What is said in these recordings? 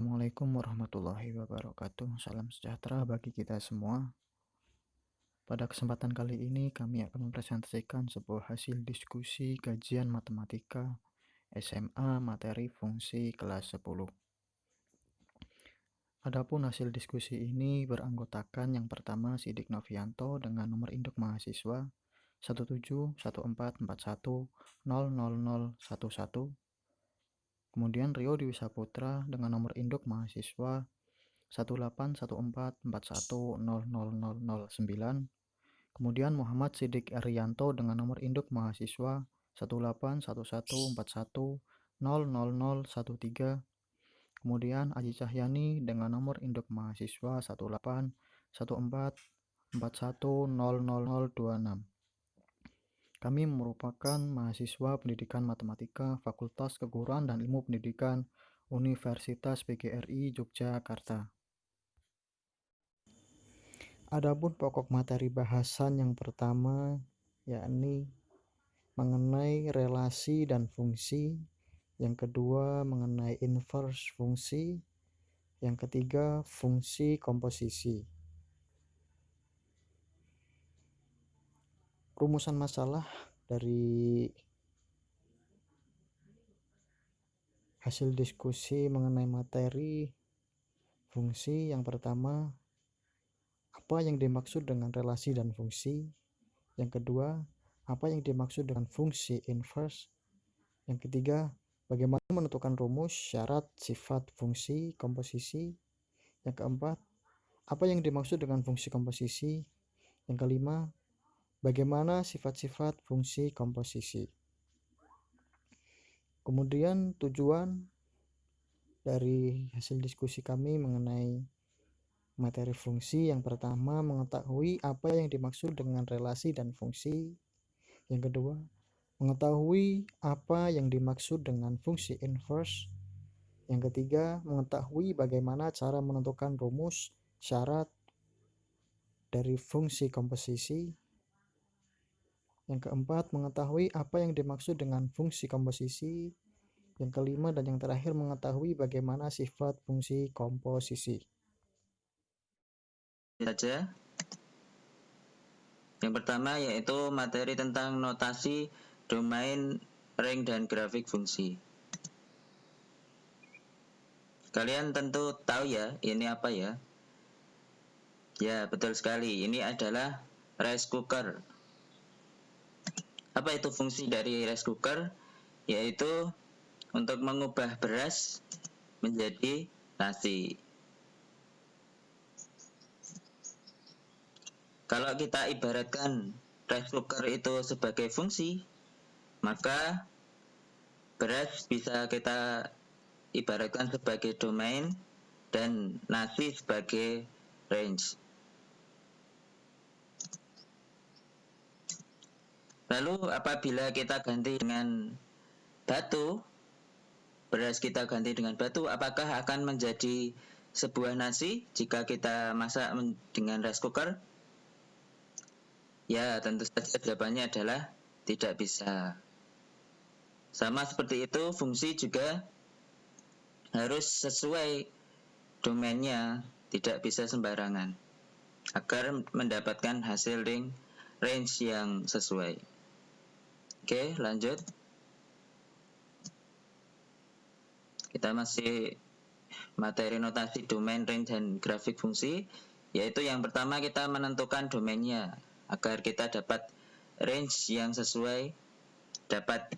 Assalamualaikum warahmatullahi wabarakatuh. Salam sejahtera bagi kita semua. Pada kesempatan kali ini kami akan mempresentasikan sebuah hasil diskusi kajian matematika SMA materi fungsi kelas 10. Adapun hasil diskusi ini beranggotakan yang pertama Sidik Novianto dengan nomor induk mahasiswa 17441000011. Kemudian Rio Dwi Saputra dengan nomor induk mahasiswa 18144100009. Kemudian Muhammad Sidik Arianto dengan nomor induk mahasiswa 1811141000013. Kemudian Aji Cahyani dengan nomor induk mahasiswa 18144100026. Kami merupakan mahasiswa pendidikan matematika Fakultas Keguruan dan Ilmu Pendidikan Universitas PGRI Yogyakarta. Adapun pokok materi bahasan yang pertama yakni mengenai relasi dan fungsi, yang kedua mengenai inverse fungsi, yang ketiga fungsi komposisi. Rumusan masalah dari hasil diskusi mengenai materi fungsi yang pertama, apa yang dimaksud dengan relasi dan fungsi. Yang kedua, apa yang dimaksud dengan fungsi inverse. Yang ketiga, bagaimana menentukan rumus, syarat, sifat, fungsi, komposisi. Yang keempat, apa yang dimaksud dengan fungsi komposisi. Yang kelima, bagaimana sifat-sifat fungsi komposisi. Kemudian tujuan dari hasil diskusi kami mengenai materi fungsi yang pertama, mengetahui apa yang dimaksud dengan relasi dan fungsi. Yang kedua, mengetahui apa yang dimaksud dengan fungsi inverse. Yang ketiga, mengetahui bagaimana cara menentukan rumus, syarat dari fungsi komposisi. Yang keempat, mengetahui apa yang dimaksud dengan fungsi komposisi. Yang kelima dan yang terakhir, mengetahui bagaimana sifat fungsi komposisi. Saja. Yang pertama yaitu materi tentang notasi, domain, range, dan grafik fungsi. Kalian tentu tahu ya, ini apa ya? Ya, betul sekali. Ini adalah rice cooker. Apa itu fungsi dari rice cooker? Yaitu untuk mengubah beras menjadi nasi. Kalau kita ibaratkan rice cooker itu sebagai fungsi, maka beras bisa kita ibaratkan sebagai domain dan nasi sebagai range. Lalu apabila kita ganti dengan batu, beras kita ganti dengan batu, apakah akan menjadi sebuah nasi jika kita masak dengan rice cooker? Ya, tentu saja jawabannya adalah tidak bisa. Sama seperti itu, fungsi juga harus sesuai domainnya, tidak bisa sembarangan, agar mendapatkan hasil range yang sesuai. Oke, lanjut. Kita masih materi notasi domain, range, dan grafik fungsi, yaitu yang pertama kita menentukan domainnya agar kita dapat range yang sesuai, dapat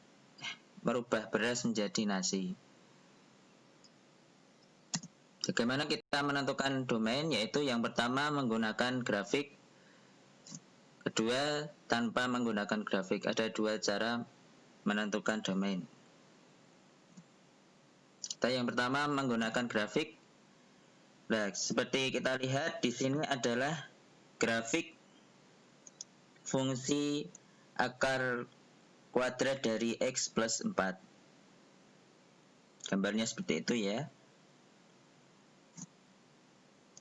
merubah beras menjadi nasi. Bagaimana kita menentukan domain? Yaitu yang pertama menggunakan grafik, kedua tanpa menggunakan grafik. Ada dua cara menentukan domain. Kita yang pertama menggunakan grafik. Nah, seperti kita lihat di sini adalah grafik fungsi akar kuadrat dari X plus 4. Gambarnya seperti itu ya.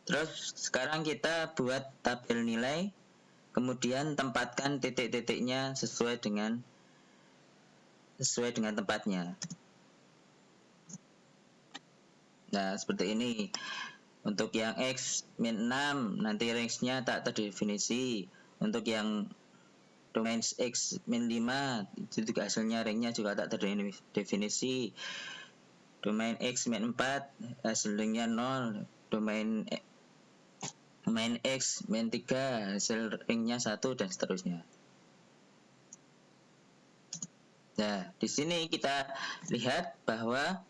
Terus sekarang kita buat tabel nilai, kemudian tempatkan titik-titiknya sesuai dengan tempatnya. Nah, seperti ini. Untuk yang X min 6 nanti range-nya tak terdefinisi. Untuk yang domain X min 5 itu juga hasilnya range-nya juga tak terdefinisi. Domain X min 4 hasilnya 0. Domain X min 3 hasil ringnya 1 dan seterusnya. Nah, di sini kita lihat bahwa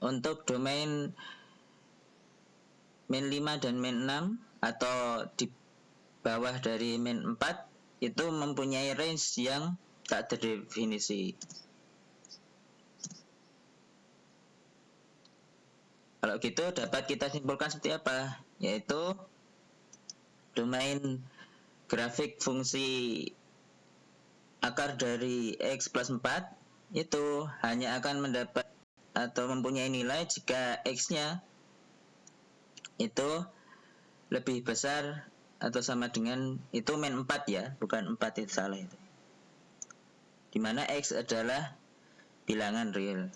untuk domain min 5 dan min 6 atau di bawah dari min 4 itu mempunyai range yang tak terdefinisi. Kalau gitu dapat kita simpulkan seperti apa? Yaitu domain grafik fungsi akar dari X plus 4 itu hanya akan mendapat atau mempunyai nilai jika X-nya itu lebih besar atau sama dengan itu min 4 ya, bukan 4 itu salah itu. Dimana X adalah bilangan real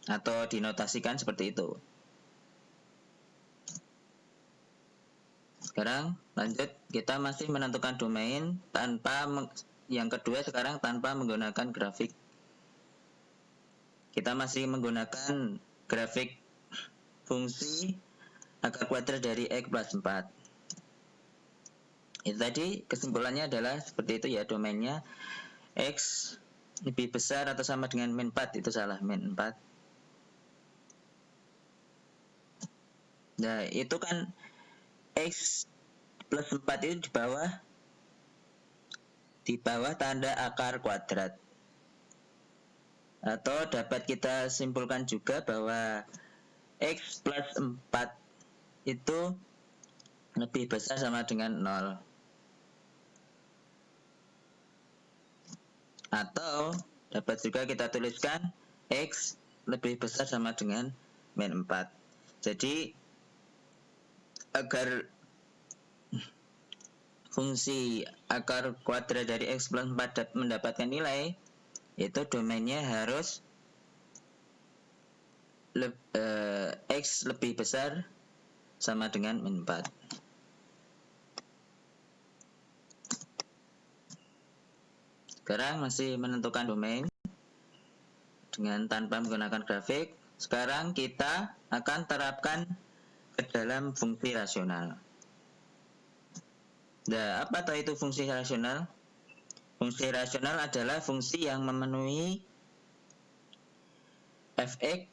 atau dinotasikan seperti itu. Sekarang lanjut, kita masih menentukan domain tanpa yang kedua sekarang tanpa menggunakan grafik. Kita masih menggunakan grafik fungsi akar kuadrat dari X plus 4. Itu tadi kesimpulannya adalah seperti itu ya, domainnya X lebih besar atau sama dengan min 4, itu salah, min 4. Nah, itu kan X plus 4 itu di bawah tanda akar kuadrat. Atau dapat kita simpulkan juga bahwa X plus 4 itu lebih besar sama dengan 0. Atau dapat juga kita tuliskan X lebih besar sama dengan min 4. Jadi agar fungsi akar kuadrat dari X plus 4 mendapatkan nilai, itu domainnya harus X lebih besar sama dengan min 4. Sekarang masih menentukan domain dengan tanpa menggunakan grafik. Sekarang kita akan terapkan ke dalam fungsi rasional. Nah, apa itu fungsi rasional? Fungsi rasional adalah fungsi yang memenuhi fx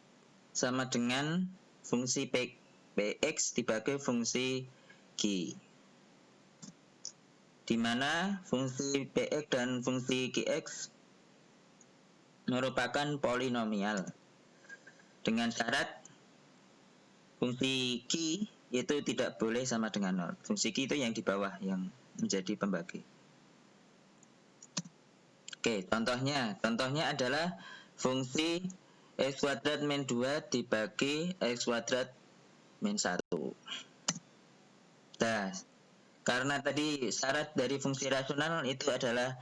sama dengan fungsi px dibagi fungsi g, di mana fungsi px dan fungsi gx merupakan polinomial dengan syarat fungsi g itu tidak boleh sama dengan 0. Fungsi g itu yang di bawah yang menjadi pembagi. Oke, contohnya adalah fungsi X kuadrat min 2 dibagi X kuadrat min 1. Nah, karena tadi syarat dari fungsi rasional itu adalah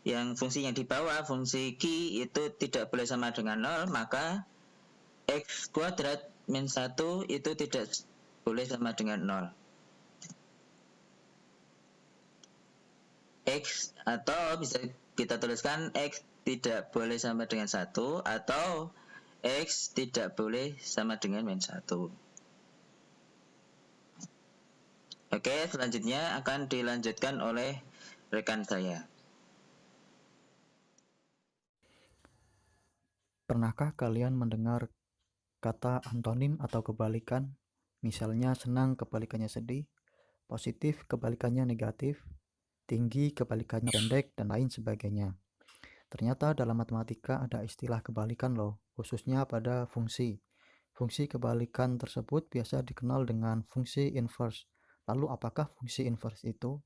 yang fungsi yang di bawah, fungsi Q itu tidak boleh sama dengan 0, maka X kuadrat min 1 itu tidak boleh sama dengan 0. X atau bisa kita tuliskan X tidak boleh sama dengan 1 atau X tidak boleh sama dengan min 1. Oke, selanjutnya akan dilanjutkan oleh rekan saya. Pernahkah kalian mendengar kata antonim atau kebalikan? Misalnya senang kebalikannya sedih, positif kebalikannya negatif, tinggi kebalikannya pendek, dan lain sebagainya. Ternyata dalam matematika ada istilah kebalikan loh, khususnya pada fungsi. Fungsi kebalikan tersebut biasa dikenal dengan fungsi inverse. Lalu apakah fungsi inverse itu?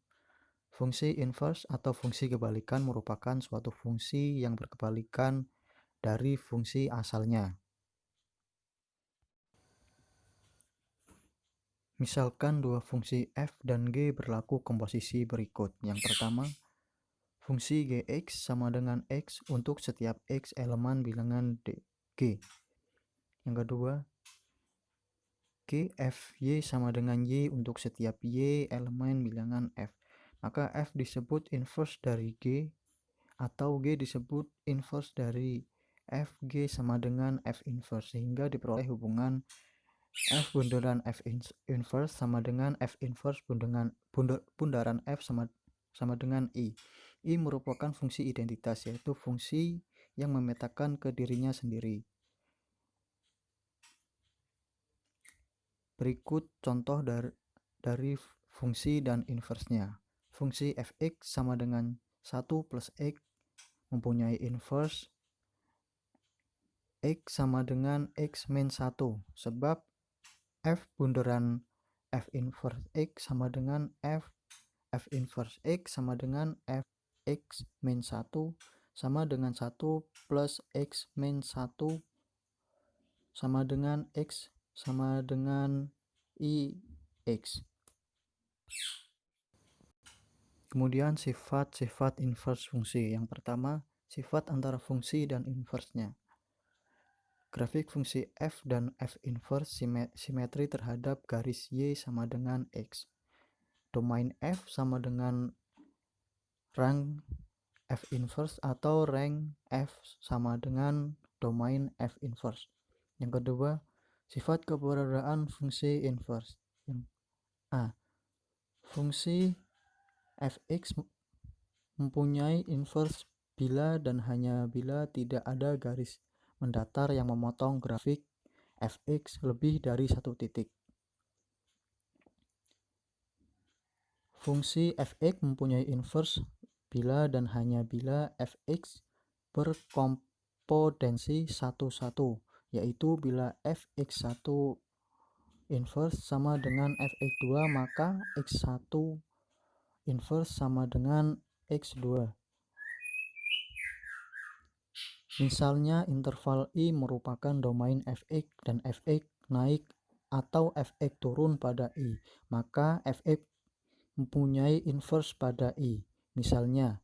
Fungsi inverse atau fungsi kebalikan merupakan suatu fungsi yang berkebalikan dari fungsi asalnya. Misalkan dua fungsi f dan g berlaku komposisi berikut. Yang pertama, fungsi gx sama dengan x untuk setiap x elemen bilangan g. Yang kedua, G F Y sama dengan Y untuk setiap Y elemen bilangan F. Maka F disebut inverse dari G atau G disebut inverse dari F. G sama dengan F inverse, sehingga diperoleh hubungan F bundaran F inverse sama dengan F inverse bundaran F sama dengan I. I merupakan fungsi identitas, yaitu fungsi yang memetakan ke dirinya sendiri. Berikut contoh dari fungsi dan inversnya. Fungsi fx sama dengan 1 plus x mempunyai inverse x sama dengan x min 1, sebab f bundaran f inverse x sama dengan f inverse x sama dengan f x min 1 sama dengan 1 plus x min 1 sama dengan x sama dengan I X. Kemudian sifat-sifat inverse fungsi. Yang pertama, sifat antara fungsi dan inversenya. Grafik fungsi f dan f inverse simetri terhadap garis y sama dengan x. Domain f sama dengan rank f inverse atau rank f sama dengan domain f inverse. Yang kedua, sifat keberadaan fungsi inverse. A. Fungsi fx mempunyai inverse bila dan hanya bila tidak ada garis mendatar yang memotong grafik fx lebih dari satu titik. Fungsi fx mempunyai inverse bila dan hanya bila fx berkomponensi 1,1, yaitu bila fx1 inverse sama dengan fx2, maka x1 inverse sama dengan x2. Misalnya interval I merupakan domain fx dan fx naik atau fx turun pada I, maka fx mempunyai inverse pada I. Misalnya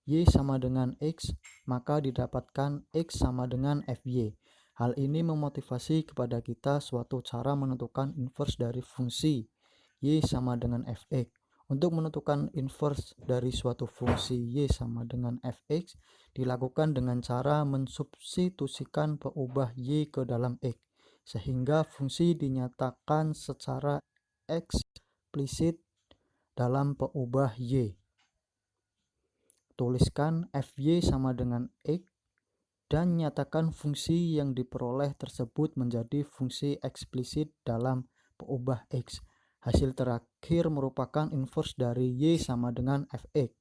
y sama dengan x, maka didapatkan x sama dengan fy. Hal ini memotivasi kepada kita suatu cara menentukan inverse dari fungsi y sama dengan fx. Untuk menentukan inverse dari suatu fungsi y sama dengan fx dilakukan dengan cara mensubstitusikan peubah y ke dalam x, sehingga fungsi dinyatakan secara eksplisit dalam peubah y. Tuliskan fy sama dengan x dan nyatakan fungsi yang diperoleh tersebut menjadi fungsi eksplisit dalam peubah x. Hasil terakhir merupakan inverse dari y sama dengan fx.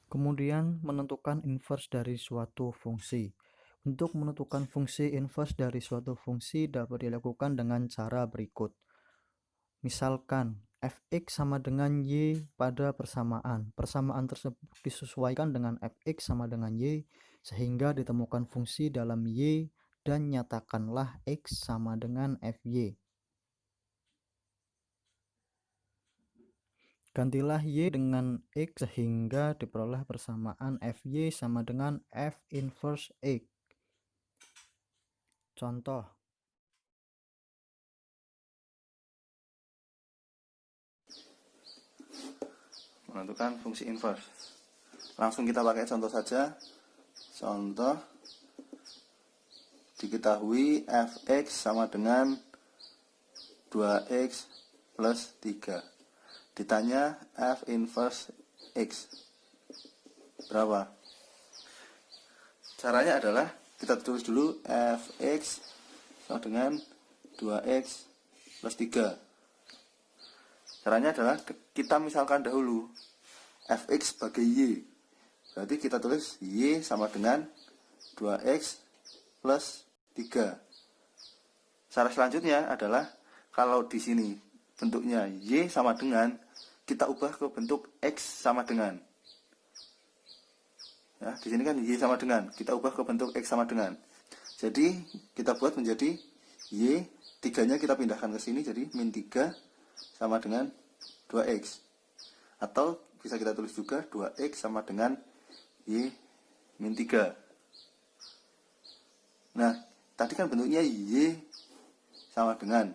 Kemudian menentukan inverse dari suatu fungsi. Untuk menentukan fungsi inverse dari suatu fungsi dapat dilakukan dengan cara berikut. Misalkan fx sama dengan y pada persamaan. Persamaan tersebut disesuaikan dengan fx sama dengan y sehingga ditemukan fungsi dalam y dan nyatakanlah x sama dengan fy. Gantilah y dengan x sehingga diperoleh persamaan fy sama dengan f inverse x. Contoh. Menentukan fungsi inverse. Langsung kita pakai contoh saja. Contoh, diketahui fx sama dengan 2x plus 3. Ditanya f inverse x berapa? Caranya adalah kita tulis dulu fx sama dengan 2x plus 3. Caranya adalah kita misalkan dahulu fx sebagai y. Berarti kita tulis y sama dengan 2x plus 3. Cara selanjutnya adalah kalau di sini bentuknya y sama dengan, kita ubah ke bentuk x sama dengan. Ya, di sini kan y sama dengan, kita ubah ke bentuk x sama dengan. Jadi kita buat menjadi y, 3-nya kita pindahkan ke sini jadi min 3 sama dengan 2x. Atau bisa kita tulis juga 2x sama dengan y min 3. tadi kan bentuknya Y sama dengan,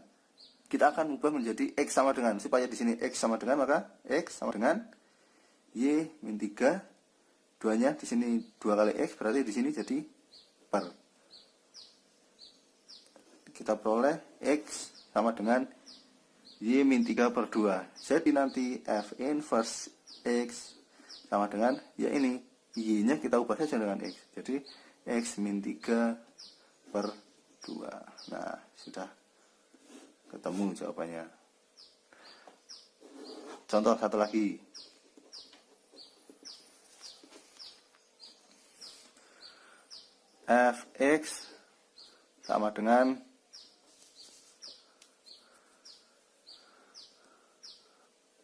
kita akan ubah menjadi X sama dengan, supaya di sini X sama dengan, maka X sama dengan Y min 3, duanya di sini 2 kali X, berarti di sini jadi per. Kita peroleh X sama dengan Y min 3 per 2. Jadi nanti F inverse X sama dengan, ya ini, Y-nya kita ubah saja dengan X. Jadi X min 3 per 2. Nah, sudah ketemu jawabannya. Contoh satu lagi. Fx sama dengan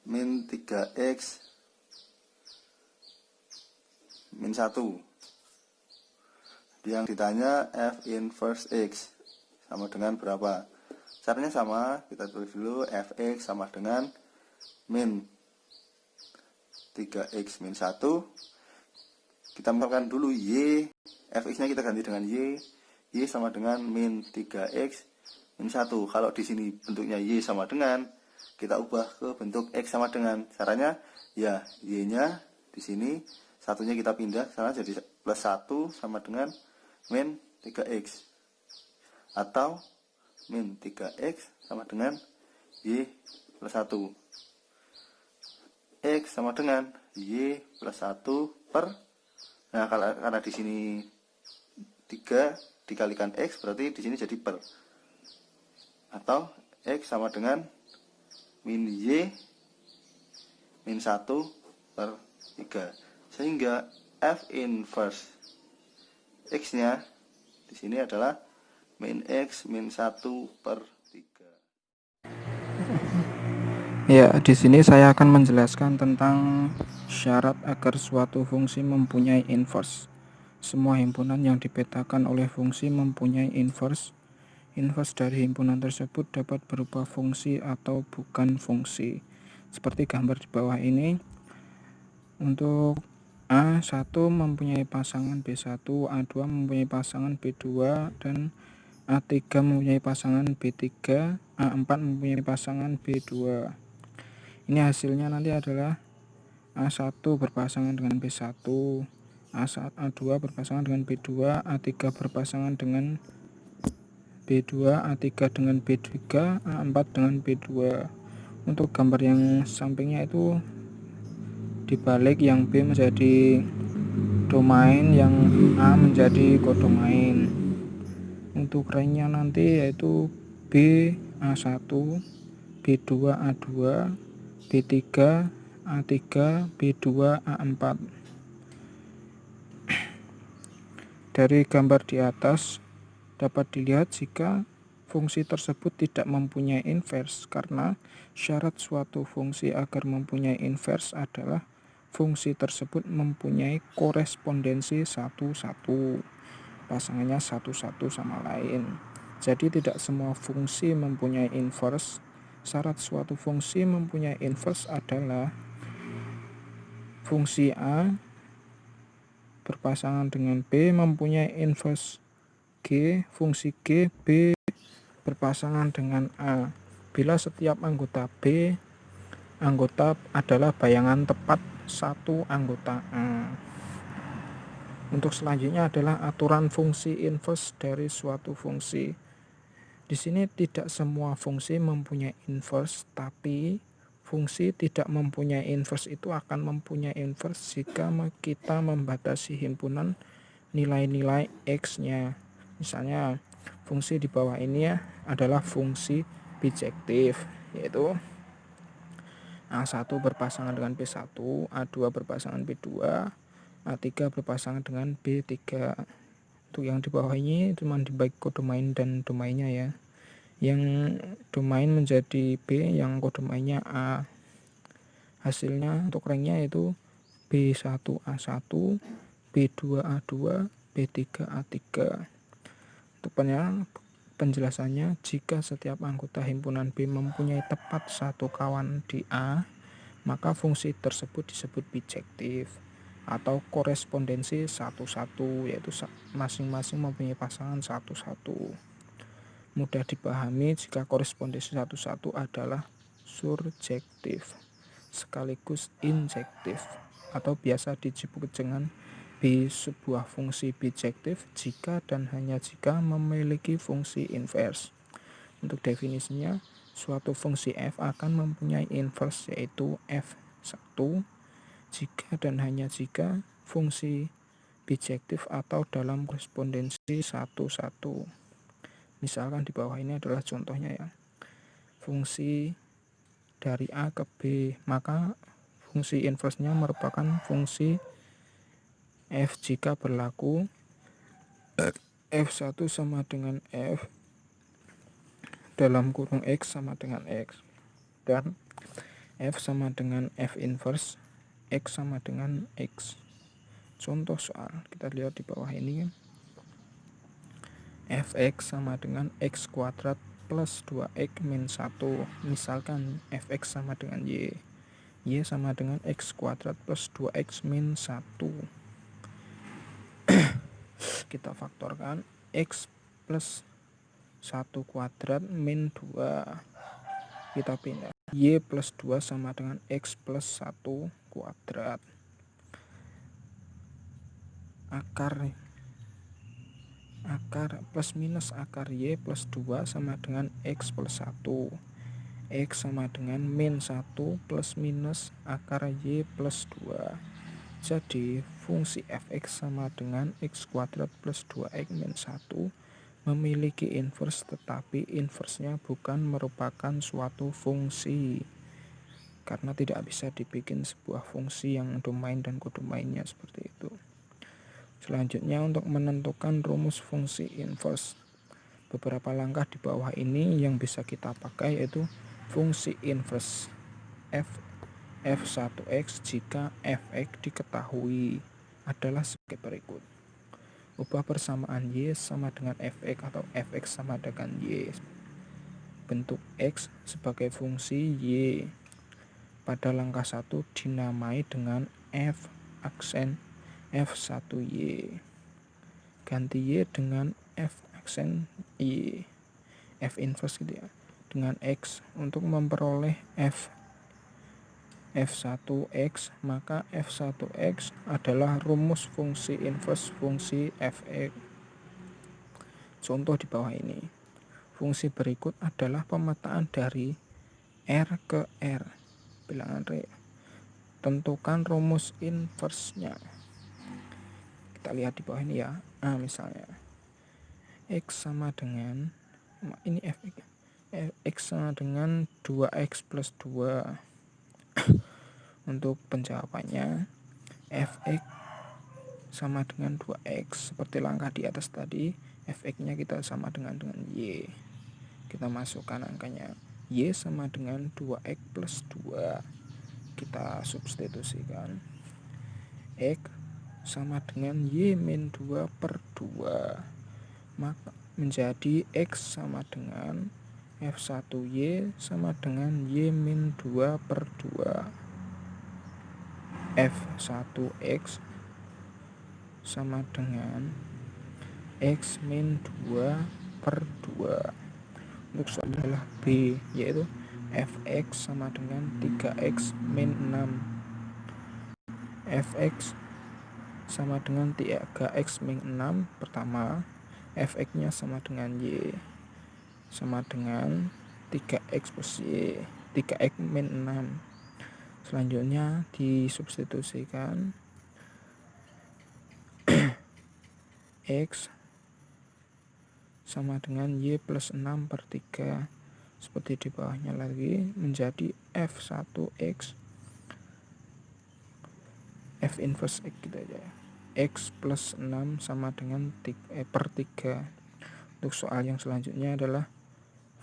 min 3x min 1. Yang ditanya F inverse X sama dengan berapa? Caranya sama, kita tulis dulu Fx sama dengan min 3x min 1. Kita misalkan dulu Y, Fx nya kita ganti dengan Y sama dengan min 3x min 1. Kalau di sini bentuknya Y sama dengan, kita ubah ke bentuk X sama dengan. Caranya ya Y nya di sini, satunya kita pindah sana jadi plus 1 sama dengan min 3x, atau min 3x sama dengan Y plus 1. X sama dengan Y plus 1 per, nah karena di sini 3 dikalikan X, berarti di sini jadi per, atau X sama dengan min Y min 1 per 3. Sehingga F inverse X nya di sini adalah min X min 1 per 3. Ya, di sini saya akan menjelaskan tentang syarat agar suatu fungsi mempunyai inverse. Semua himpunan yang dipetakan oleh fungsi mempunyai inverse. Inverse dari himpunan tersebut dapat berupa fungsi atau bukan fungsi. Seperti gambar di bawah ini. Untuk A1 mempunyai pasangan B1, A2 mempunyai pasangan B2, dan A3 mempunyai pasangan B3, A4 mempunyai pasangan B2. Ini hasilnya nanti adalah A1 berpasangan dengan B1, A2 berpasangan dengan B2, A3 berpasangan dengan B2, A3 dengan B3, A4 dengan B2. Untuk gambar yang sampingnya itu dibalik, yang B menjadi domain, yang A menjadi kodomain. Untuk range-nya nanti yaitu B A1, B2 A2, B3 A3, B2 A4. Dari gambar di atas dapat dilihat jika fungsi tersebut tidak mempunyai inverse, karena syarat suatu fungsi agar mempunyai inverse adalah fungsi tersebut mempunyai korespondensi 1-1, pasangannya 1-1 sama lain. Jadi tidak semua fungsi mempunyai inverse. Syarat suatu fungsi mempunyai inverse adalah fungsi A berpasangan dengan B mempunyai inverse G, fungsi G, B berpasangan dengan A. Bila setiap anggota B anggota adalah bayangan tepat satu anggota A. Untuk selanjutnya adalah aturan fungsi inverse dari suatu fungsi. Di sini tidak semua fungsi mempunyai inverse, tapi fungsi tidak mempunyai inverse itu akan mempunyai inverse jika kita membatasi himpunan nilai-nilai X-nya. Misalnya fungsi di bawah ini ya adalah fungsi bijektif, yaitu A1 berpasangan dengan B1, A2 berpasangan B2, A3 berpasangan dengan B3. Untuk yang di bawah ini cuma dibagi kodomain dan domainnya ya. Yang domain menjadi B, yang kodomainnya A. Hasilnya untuk range-nya yaitu B1A1, B2A2, B3A3. Untuk penjelasannya, jika setiap anggota himpunan B mempunyai tepat satu kawan di A, maka fungsi tersebut disebut bijektif. atau korespondensi 1-1, yaitu masing-masing mempunyai pasangan 1-1. Mudah dipahami jika korespondensi 1-1 adalah surjektif sekaligus injektif, atau biasa disebut dengan B. Sebuah fungsi bijektif jika dan hanya jika memiliki fungsi invers. Untuk definisinya, suatu fungsi f akan mempunyai invers yaitu f1 jika dan hanya jika fungsi bijektif atau dalam korespondensi 1-1. Misalkan di bawah ini adalah contohnya ya. Fungsi dari A ke B, maka fungsi inversnya merupakan fungsi f jika berlaku f1 sama dengan f dalam kurung x sama dengan x, dan f sama dengan f inverse x sama dengan x. Contoh soal kita lihat di bawah ini, fx sama dengan x kuadrat plus 2x min 1. Misalkan fx sama dengan y sama dengan x kuadrat plus 2x min 1. Kita faktorkan x plus 1 kuadrat min 2. Kita pindah. Y plus 2 sama dengan x plus 1 kuadrat. Akar plus minus akar y plus 2 sama dengan x plus 1. X sama dengan min 1 plus minus akar y plus 2. Jadi fungsi fx sama dengan x kuadrat plus 2x min 1 memiliki inverse, tetapi inversnya bukan merupakan suatu fungsi, karena tidak bisa dibikin sebuah fungsi yang domain dan kodomainnya seperti itu. Selanjutnya, untuk menentukan rumus fungsi inverse, beberapa langkah di bawah ini yang bisa kita pakai, yaitu fungsi inverse f1x jika fx diketahui adalah sebagai berikut. Ubah persamaan y sama dengan fx atau fx sama dengan y. Bentuk x sebagai fungsi y pada langkah 1 dinamai dengan f aksen f1y. Ganti y dengan f aksen y, f inverse gitu ya, dengan x. Untuk memperoleh f1x, maka f1x adalah rumus fungsi inverse fungsi fx. Contoh di bawah ini. Fungsi berikut adalah pemetaan dari R ke R, bilangan real. Tentukan rumus inversenya. Kita lihat di bawah ini ya. Misalnya x sama dengan, ini fx, x sama dengan 2x plus 2. Untuk penjawabannya, fx sama dengan 2x. Seperti langkah di atas tadi, fx-nya kita sama dengan y. Kita masukkan angkanya. Y sama dengan 2x plus 2. Kita substitusikan. X sama dengan y min 2 per 2. Maka menjadi x sama dengan f1y sama dengan y min 2 per 2. f1x sama dengan x min 2 per 2. Untuk soal adalah B, yaitu fx sama dengan 3x min 6. fx sama dengan 3x min 6. Pertama, fx nya sama dengan y, sama dengan 3x plus y, 3x min 6. Selanjutnya disubstitusikan. X sama dengan y plus 6 per 3. Seperti di bawahnya lagi, menjadi f1x, f inverse x gitu aja ya. X plus 6 sama dengan per 3. Untuk soal yang selanjutnya adalah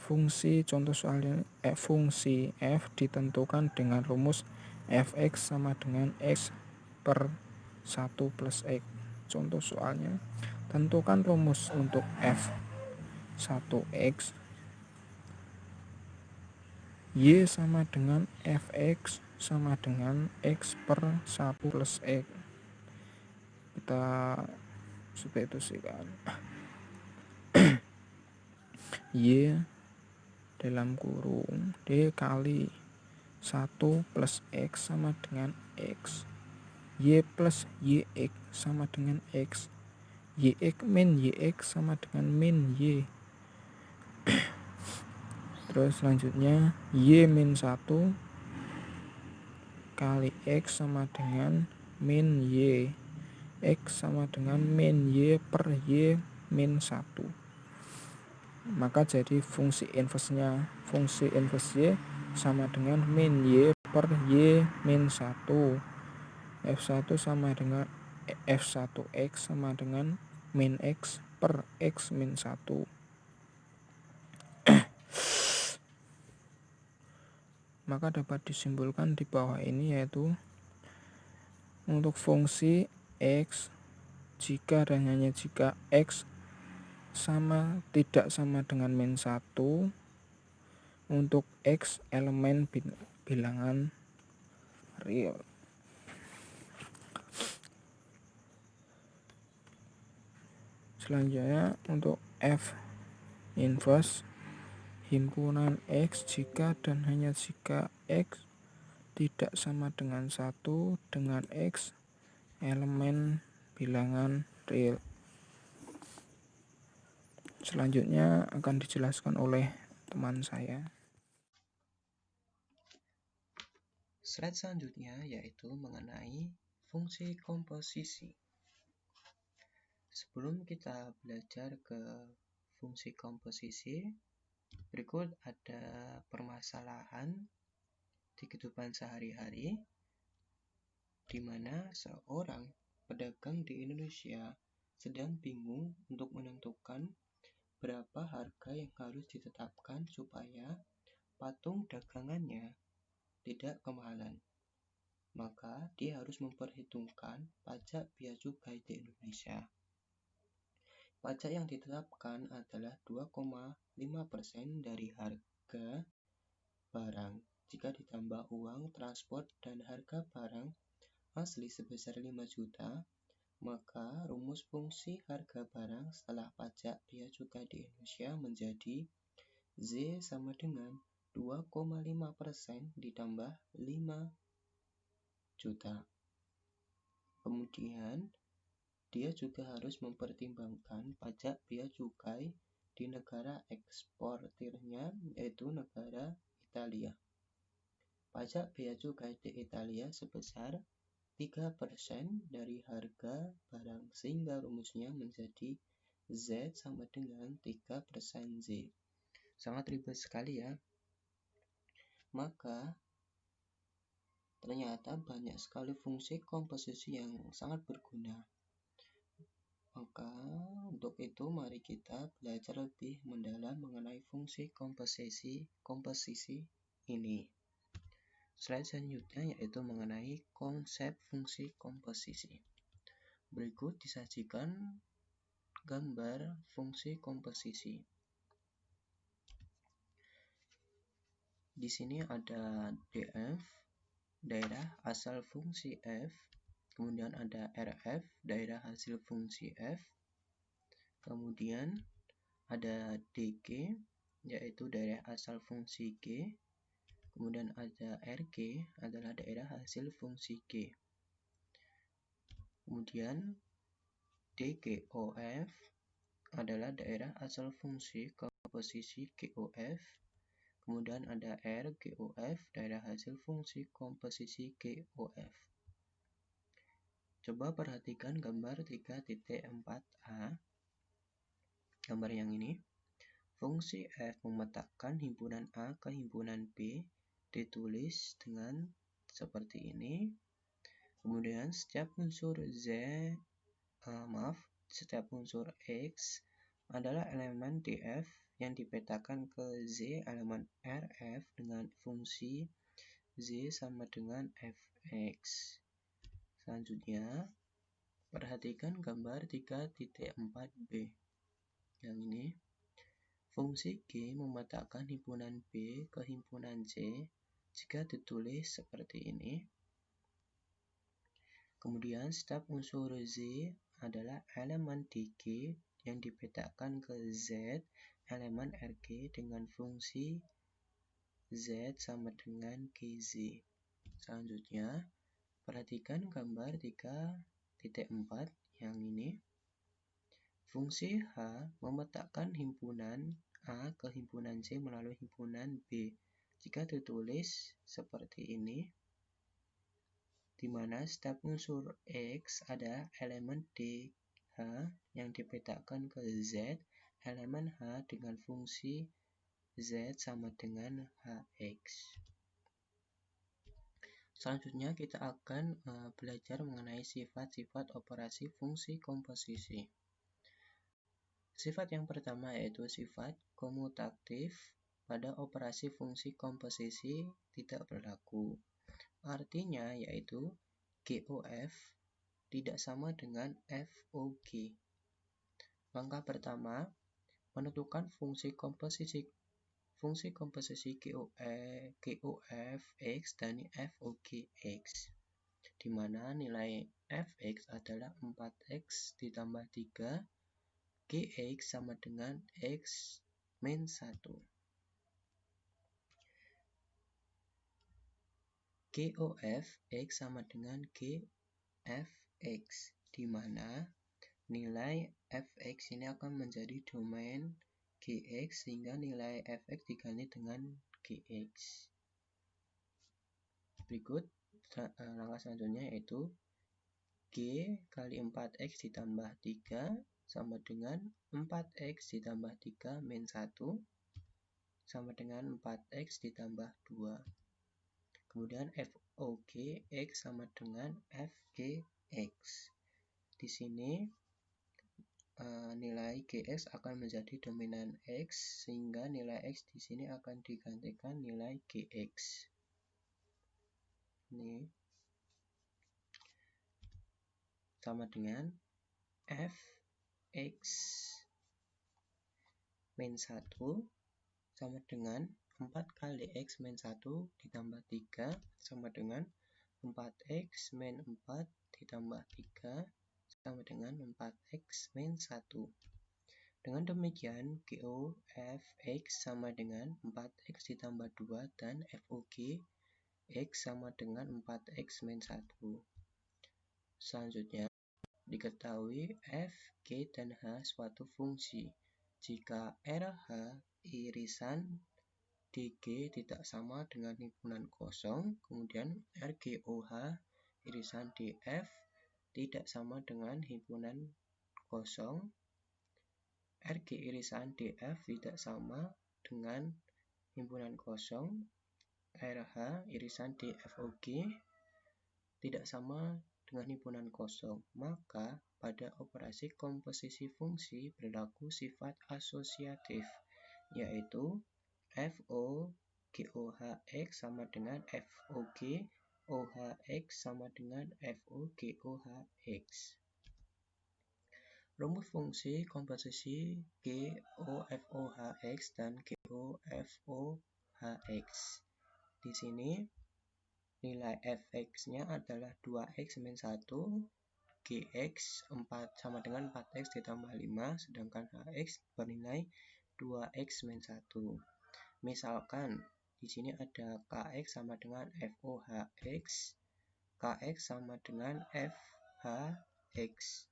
fungsi, contoh soalnya fungsi f ditentukan dengan rumus fx sama dengan x per 1 plus x. Contoh soalnya, tentukan rumus untuk f1x. Y sama dengan fx sama dengan x per 1 plus x. kita substitusikan. Y dalam kurung D kali 1 plus X sama dengan X. Y plus YX sama dengan X. YX min YX sama dengan min Y. Terus selanjutnya Y min 1 kali X sama dengan min Y. X sama dengan min Y per Y min 1. Maka jadi fungsi inverse Y sama dengan min Y per Y min 1. F1 sama dengan F1X sama dengan min X per X min 1. Maka dapat disimpulkan di bawah ini, yaitu untuk fungsi X jika dan hanya jika X tidak sama dengan min 1, untuk X elemen bilangan real. Selanjutnya untuk F inverse himpunan X jika dan hanya jika X tidak sama dengan 1 dengan X elemen bilangan real. Selanjutnya akan dijelaskan oleh teman saya. Slide selanjutnya yaitu mengenai fungsi komposisi. Sebelum kita belajar ke fungsi komposisi, berikut ada permasalahan di kehidupan sehari-hari di mana seorang pedagang di Indonesia sedang bingung untuk menentukan berapa harga yang harus ditetapkan supaya patung dagangannya tidak kemahalan. Maka dia harus memperhitungkan pajak bea cukai di Indonesia. Pajak yang ditetapkan adalah 2,5% dari harga barang. Jika ditambah uang, transport, dan harga barang asli sebesar 5 juta, maka rumus fungsi harga barang setelah pajak bea cukai di Indonesia menjadi Z sama dengan 2,5% ditambah 5 juta. Kemudian dia juga harus mempertimbangkan pajak bea cukai di negara eksportirnya, yaitu negara Italia. Pajak bea cukai di Italia sebesar 3% dari harga barang, sehingga rumusnya menjadi Z sama dengan 3% Z. Sangat ribet sekali ya. Maka ternyata banyak sekali fungsi komposisi yang sangat berguna. Maka untuk itu mari kita belajar lebih mendalam mengenai fungsi komposisi ini. Slide selanjutnya yaitu mengenai konsep fungsi komposisi. Berikut disajikan gambar fungsi komposisi. Di sini ada DF, daerah asal fungsi F. Kemudian ada RF, daerah hasil fungsi F. Kemudian ada DG, yaitu daerah asal fungsi G. Kemudian ada RG, adalah daerah hasil fungsi G. Kemudian DGOF adalah daerah asal fungsi komposisi GOF. Kemudian ada RGOF, daerah hasil fungsi komposisi GOF. Coba perhatikan gambar 3.4a. Gambar yang ini. Fungsi F memetakan himpunan A ke himpunan B ditulis dengan seperti ini. Kemudian setiap unsur setiap unsur X adalah elemen DF yang dipetakan ke Z elemen RF dengan fungsi Z sama dengan Fx. Selanjutnya, perhatikan gambar 3.4b. Yang ini, fungsi G memetakan himpunan B ke himpunan Z jika ditulis seperti ini. Kemudian setiap unsur Z adalah elemen di G yang dipetakan ke Z elemen Rg dengan fungsi Z sama dengan GZ. Selanjutnya, perhatikan gambar 3.4 yang ini. Fungsi H memetakan himpunan A ke himpunan C melalui himpunan B. Jika ditulis seperti ini, di mana setiap unsur X ada elemen DH yang dipetakan ke Z elemen H dengan fungsi Z sama dengan HX. Selanjutnya kita akan belajar mengenai sifat-sifat operasi fungsi komposisi. Sifat yang pertama yaitu sifat komutatif pada operasi fungsi komposisi tidak berlaku. Artinya yaitu GOF tidak sama dengan FOG. Langkah pertama, menentukan fungsi komposisi GOF X dan FOG X, di mana nilai Fx adalah 4x ditambah 3, Gx sama dengan X min 1. GOF X sama dengan GFX, di mana nilai Fx ini akan menjadi domain Gx sehingga nilai Fx diganti dengan Gx. Berikut langkah selanjutnya yaitu G kali 4x ditambah 3 sama dengan 4x ditambah 3 min 1 sama dengan 4x ditambah 2. Kemudian FOG X sama dengan FGX. Di sini nilai Gx akan menjadi dominan X sehingga nilai X di sini akan digantikan nilai Gx. Ini sama dengan Fx min 1 sama dengan 4 kali X min 1 ditambah 3 sama dengan 4X min 4 ditambah 3 sama dengan 4X min 1. Dengan demikian, GOF X sama dengan 4X ditambah 2 dan FOG X sama dengan 4X min 1. Selanjutnya, diketahui F, G, dan H suatu fungsi. Jika RH irisan DG tidak sama dengan himpunan kosong, kemudian RGOH irisan DF tidak sama dengan himpunan kosong, RG irisan DF tidak sama dengan himpunan kosong, RH irisan DFOG tidak sama dengan himpunan kosong, maka pada operasi komposisi fungsi berlaku sifat asosiatif, yaitu FO GOHX sama dengan FOG OHX sama dengan FOGOHX. Rumus fungsi komposisi GOFOHX dan GOFOHX. Di sini nilai Fx-nya adalah 2x min 1, Gx 4 sama dengan 4x ditambah 5, sedangkan Hx bernilai 2x min 1. Misalkan di sini ada Kx sama dengan FOHX, Kx sama dengan FHX.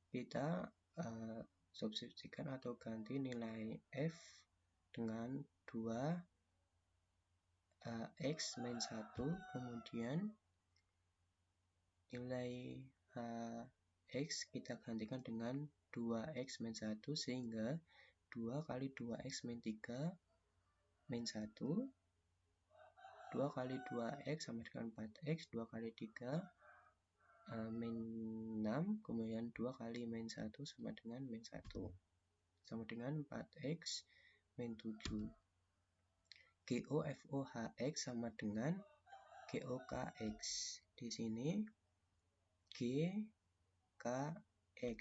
Kita substitusikan atau ganti nilai F dengan 2x min 1, kemudian nilai Hx kita gantikan dengan 2x min 1 sehingga 2 kali 2x min 3 min 1, 2 kali 2x sama dengan 4x, 2 kali 3 min 6, kemudian 2 kali min 1 sama dengan min 1, sama dengan 4x min 7. GOFOHX sama dengan GOKX. Di sini GKX.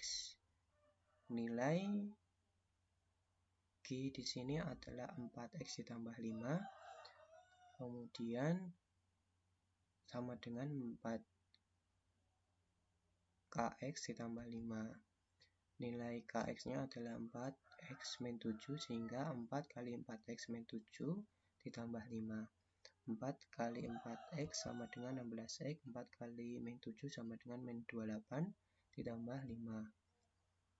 Nilai G di sini adalah 4x ditambah 5, kemudian sama dengan 4 Kx ditambah 5. Nilai Kx-nya adalah 4x min 7, sehingga 4 kali 4x min 7 ditambah 5. 4 kali 4x sama dengan 16x, 4 kali min 7 sama dengan min 28 ditambah 5.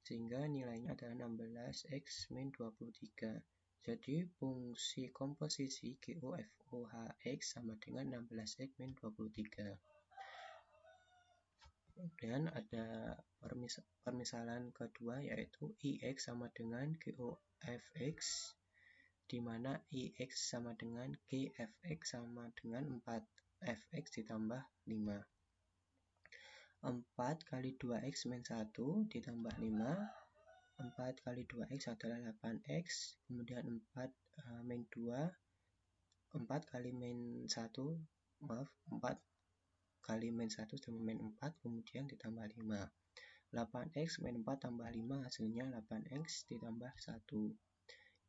Sehingga nilainya adalah 16x min 23. Jadi fungsi komposisi GOFOHX sama dengan 16x min 23. Kemudian ada permisalan kedua, yaitu IX sama dengan GOFX, di mana IX sama dengan GFX sama dengan 4fx ditambah 5. 4 kali 2x min 1 ditambah 5. 4 kali 2x adalah 8x, kemudian 4 min 2, 4 kali min 1, 4 kali min 1 sama min 4, kemudian ditambah 5. 8x min 4 tambah 5 hasilnya 8x ditambah 1.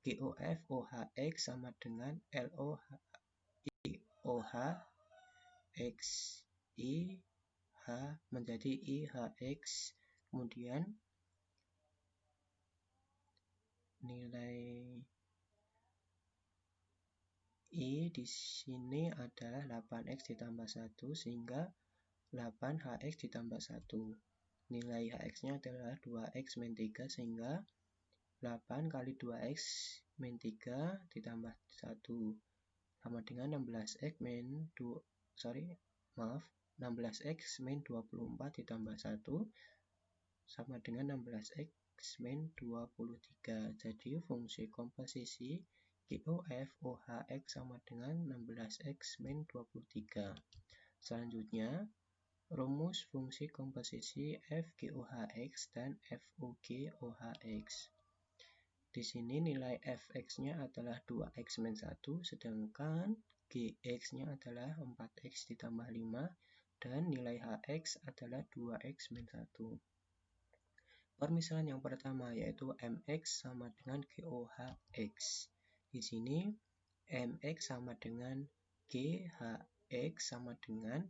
GOFOHX sama dengan LOHIOH IH menjadi IHX, kemudian nilai I di sini adalah 8x ditambah 1, sehingga 8hx ditambah 1. Nilai hx-nya adalah 2x min 3, sehingga 8 kali 2x min 3 ditambah 1 sama dengan 16x min 24 ditambah 1 sama dengan 16x min 23. Jadi fungsi komposisi GOFOHX sama dengan 16x min 23. Selanjutnya, rumus fungsi komposisi FGOHX dan FOGOHX. Di sini nilai fx-nya adalah 2x min 1, sedangkan gx-nya adalah 4x ditambah 5, dan nilai hx adalah 2x min 1. Permisalan yang pertama yaitu mx sama dengan GOHX. Di sini mx sama dengan g, hx sama dengan,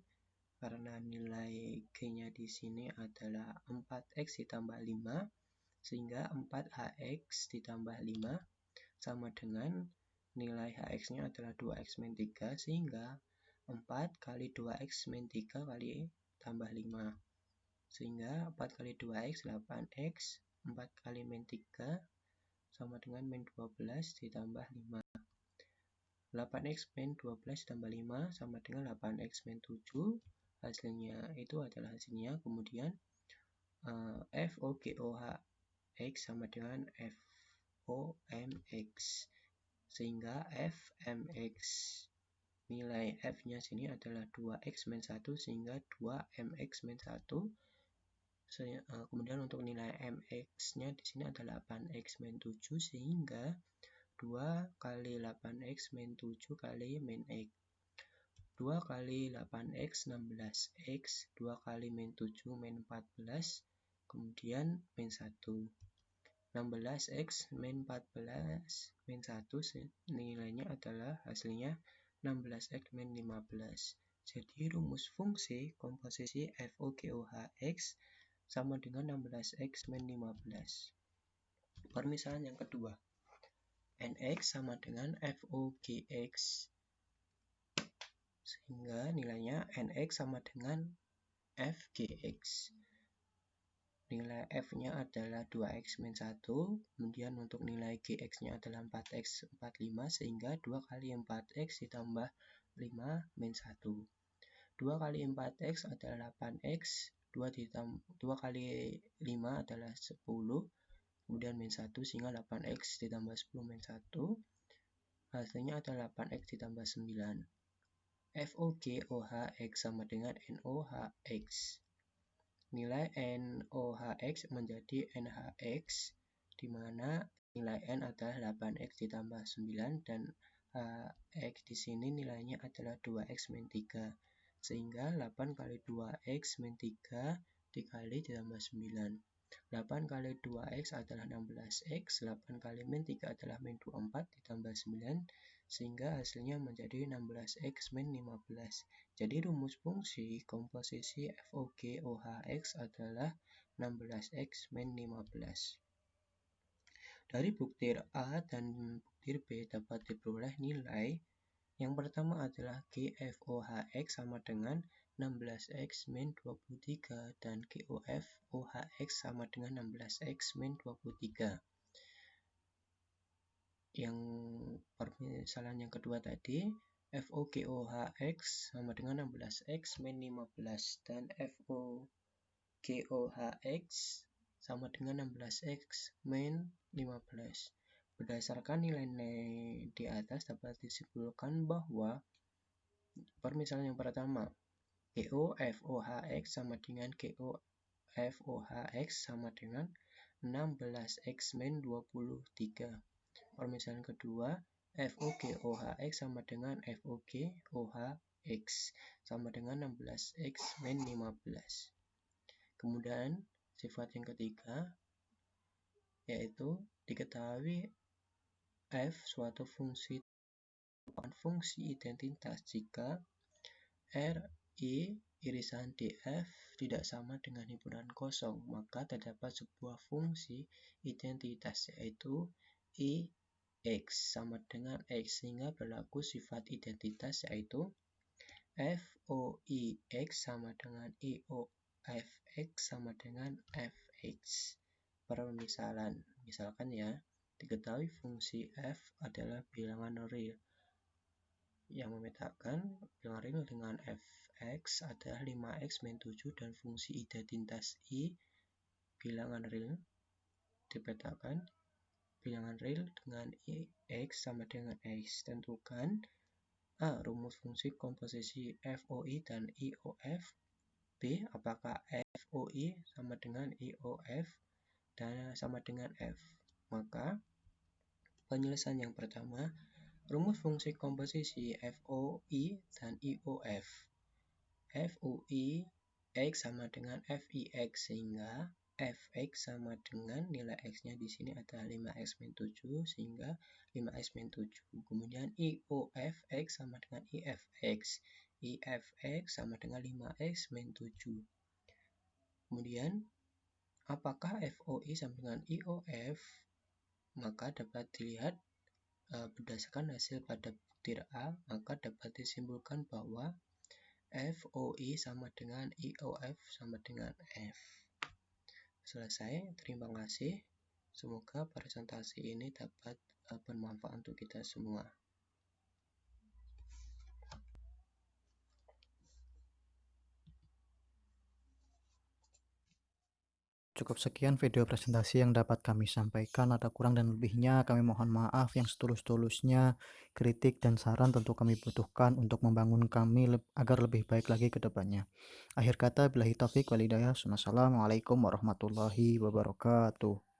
karena nilai g-nya di sini adalah 4x ditambah 5, sehingga 4hx ditambah 5 sama dengan nilai hx-nya adalah 2x min 3, sehingga 4 kali 2x min 3 kali tambah 5. Sehingga 4 kali 2x 8x, 4 kali min 3 sama dengan min 12 ditambah 5. 8x min 12 tambah 5 sama dengan 8x min 7. Hasilnya itu adalah hasilnya. Kemudian FOGOHX sama dengan FOMX. Sehingga FMX, nilai F-nya sini adalah 2x min 1, sehingga 2mx min 1. Kemudian untuk nilai mx-nya di sini adalah 8x min 7, sehingga 2 kali 8x min 7 kali min x. 2 kali 8x 16x, 2 kali min 7 min 14, kemudian min 1. 16x min 14 min 1 nilainya adalah hasilnya 16x min 15. Jadi rumus fungsi komposisi FOGOHX sama dengan 16x min 15. Permisalan yang kedua, NX sama dengan FOGX, sehingga nilainya NX sama dengan FGX. Nilai F-nya adalah 2x min 1, kemudian untuk nilai GX-nya adalah 4x 45, sehingga 2 kali 4x ditambah 5 min 1. 2 kali 4x adalah 8x, 2 kali 5 adalah 10, kemudian min 1, sehingga 8x ditambah 10 min 1, hasilnya adalah 8x ditambah 9. FOGOHX sama dengan NOHX. Nilai NOHX menjadi NHX, di mana nilai N adalah 8x ditambah 9, dan HX di sini nilainya adalah 2x min 3, sehingga 8 kali 2x min 3 dikali ditambah 9. 8 kali 2x adalah 16x, 8 kali min 3 adalah min 24 ditambah 9, sehingga hasilnya menjadi 16x min 15. Jadi rumus fungsi komposisi FOGOHX adalah 16x min 15. Dari buktir A dan buktir B dapat diperoleh nilai. Yang pertama adalah GFOHX sama dengan 16x min 23 dan GOFOHX sama dengan 16x min 23. Yang permisalan yang kedua tadi, FOGOHX sama dengan 16x min 15 dan FOGOHX sama dengan 16x min 15. Berdasarkan nilai-nilai di atas dapat disimpulkan bahwa permisalan yang pertama, GOFOHX sama dengan GOFOHX sama dengan 16x min 23. Permisalan kedua, FOGOHX sama dengan FOGOHX sama dengan 16x min 15. Kemudian sifat yang ketiga yaitu diketahui f suatu fungsi merupakan fungsi identitas jika RI irisan DF tidak sama dengan himpunan kosong, maka terdapat sebuah fungsi identitas yaitu IX sama dengan X, sehingga berlaku sifat identitas yaitu FOIX sama dengan IOFX sama dengan FX. Permisalan, misalkan ya, diketahui fungsi f adalah bilangan real yang memetakan bilangan real dengan fx adalah 5x min 7 dan fungsi identitas i bilangan real dipetakan bilangan real dengan ix sama dengan x. Tentukan A. Rumus fungsi komposisi FOI dan IOF. B. Apakah FOI sama dengan IOF dan sama dengan F. Maka penyelesaian yang pertama, rumus fungsi komposisi FOI dan IOF. FOI X sama dengan FIX, sehingga Fx sama dengan nilai X-nya di sini adalah 5x min 7 sehingga 5x min 7. Kemudian IOFX sama dengan IFX. IFX sama dengan 5x min 7. Kemudian apakah FOI sama dengan IOF? Maka dapat dilihat berdasarkan hasil pada buktir A, maka dapat disimpulkan bahwa FOI sama dengan IOF sama dengan F. Selesai, terima kasih. Semoga presentasi ini dapat bermanfaat untuk kita semua. Cukup sekian video presentasi yang dapat kami sampaikan. Ada kurang dan lebihnya kami mohon maaf. Yang setulus-tulusnya kritik dan saran tentu kami butuhkan untuk membangun kami agar lebih baik lagi ke depannya. Akhir kata, billahi taufik wal hidayah. Wassalamualaikum warahmatullahi wabarakatuh.